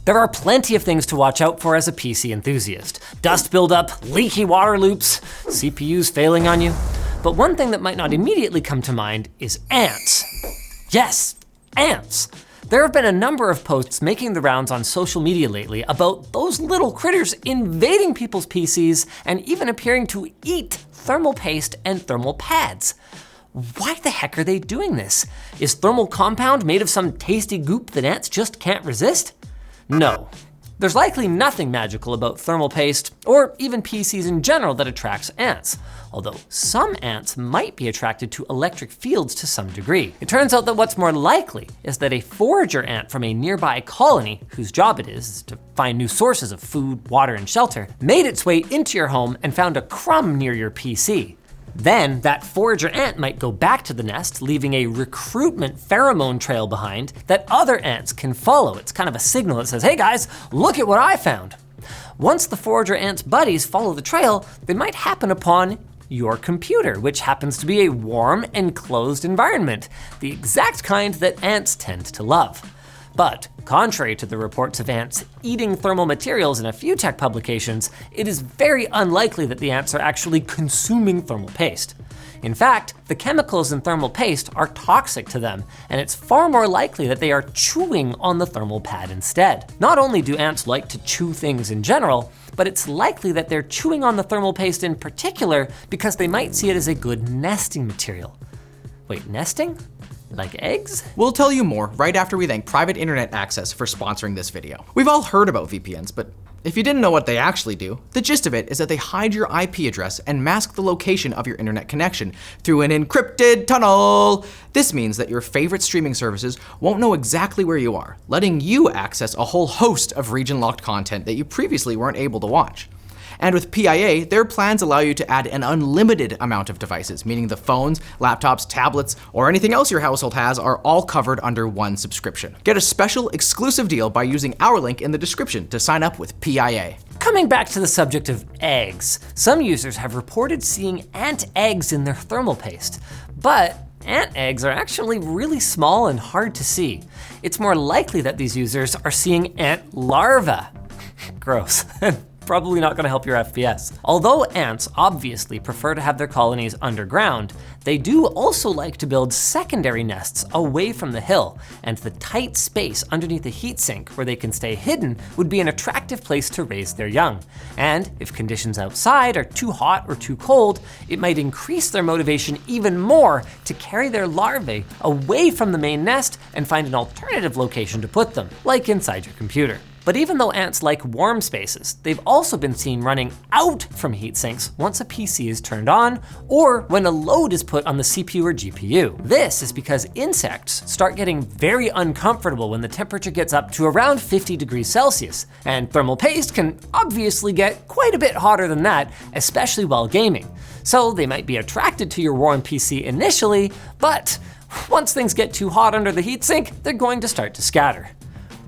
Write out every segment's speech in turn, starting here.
There are plenty of things to watch out for as a PC enthusiast. Dust buildup, leaky water loops, CPUs failing on you. But one thing that might not immediately come to mind is ants. Yes, ants. There have been a number of posts making the rounds on social media lately about those little critters invading people's PCs and even appearing to eat thermal paste and thermal pads. Why the heck are they doing this? Is thermal compound made of some tasty goop that ants just can't resist? No. There's likely nothing magical about thermal paste, or even PCs in general, that attracts ants. Although some ants might be attracted to electric fields to some degree. It turns out that what's more likely is that a forager ant from a nearby colony, whose job it is to find new sources of food, water, and shelter, made its way into your home and found a crumb near your PC. Then that forager ant might go back to the nest, leaving a recruitment pheromone trail behind that other ants can follow. It's kind of a signal that says, hey guys, look at what I found. Once the forager ant's buddies follow the trail, they might happen upon your computer, which happens to be a warm, enclosed environment, the exact kind that ants tend to love. But contrary to the reports of ants eating thermal materials in a few tech publications, it is very unlikely that the ants are actually consuming thermal paste. In fact, the chemicals in thermal paste are toxic to them, and it's far more likely that they are chewing on the thermal pad instead. Not only do ants like to chew things in general, but it's likely that they're chewing on the thermal paste in particular because they might see it as a good nesting material. Wait, nesting? Like eggs? We'll tell you more right after we thank Private Internet Access for sponsoring this video. We've all heard about VPNs, but if you didn't know what they actually do, the gist of it is that they hide your IP address and mask the location of your internet connection through an encrypted tunnel. This means that your favorite streaming services won't know exactly where you are, letting you access a whole host of region-locked content that you previously weren't able to watch. And with PIA, their plans allow you to add an unlimited amount of devices, meaning the phones, laptops, tablets, or anything else your household has are all covered under one subscription. Get a special exclusive deal by using our link in the description to sign up with PIA. Coming back to the subject of eggs, some users have reported seeing ant eggs in their thermal paste, but ant eggs are actually really small and hard to see. It's more likely that these users are seeing ant larvae. Gross. Probably not gonna help your FPS. Although ants obviously prefer to have their colonies underground, they do also like to build secondary nests away from the hill, and the tight space underneath the heatsink where they can stay hidden would be an attractive place to raise their young. And if conditions outside are too hot or too cold, it might increase their motivation even more to carry their larvae away from the main nest and find an alternative location to put them, like inside your computer. But even though ants like warm spaces, they've also been seen running out from heat sinks once a PC is turned on, or when a load is put on the CPU or GPU. This is because insects start getting very uncomfortable when the temperature gets up to around 50 degrees Celsius, and thermal paste can obviously get quite a bit hotter than that, especially while gaming. So they might be attracted to your warm PC initially, but once things get too hot under the heatsink, they're going to start to scatter.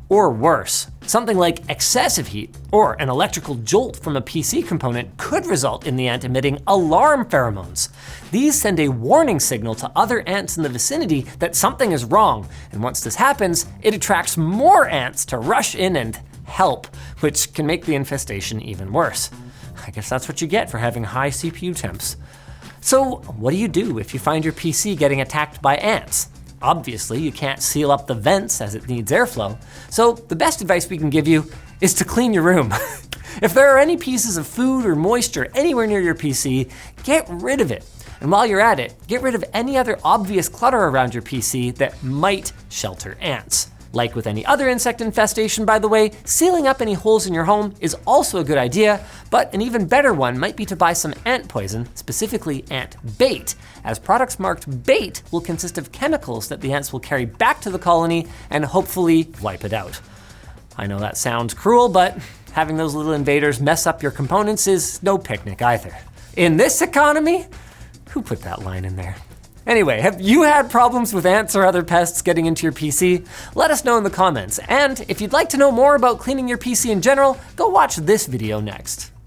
Or worse, something like excessive heat or an electrical jolt from a PC component could result in the ant emitting alarm pheromones. These send a warning signal to other ants in the vicinity that something is wrong, and once this happens, it attracts more ants to rush in and help, which can make the infestation even worse. I guess that's what you get for having high CPU temps. So what do you do if you find your PC getting attacked by ants? Obviously, you can't seal up the vents as it needs airflow, so the best advice we can give you is to clean your room. If there are any pieces of food or moisture anywhere near your PC, get rid of it. And while you're at it, get rid of any other obvious clutter around your PC that might shelter ants. Like with any other insect infestation, by the way, sealing up any holes in your home is also a good idea, but an even better one might be to buy some ant poison, specifically ant bait, as products marked bait will consist of chemicals that the ants will carry back to the colony and hopefully wipe it out. I know that sounds cruel, but having those little invaders mess up your components is no picnic either. In this economy, who put that line in there? Anyway, have you had problems with ants or other pests getting into your PC? Let us know in the comments. And if you'd like to know more about cleaning your PC in general, go watch this video next.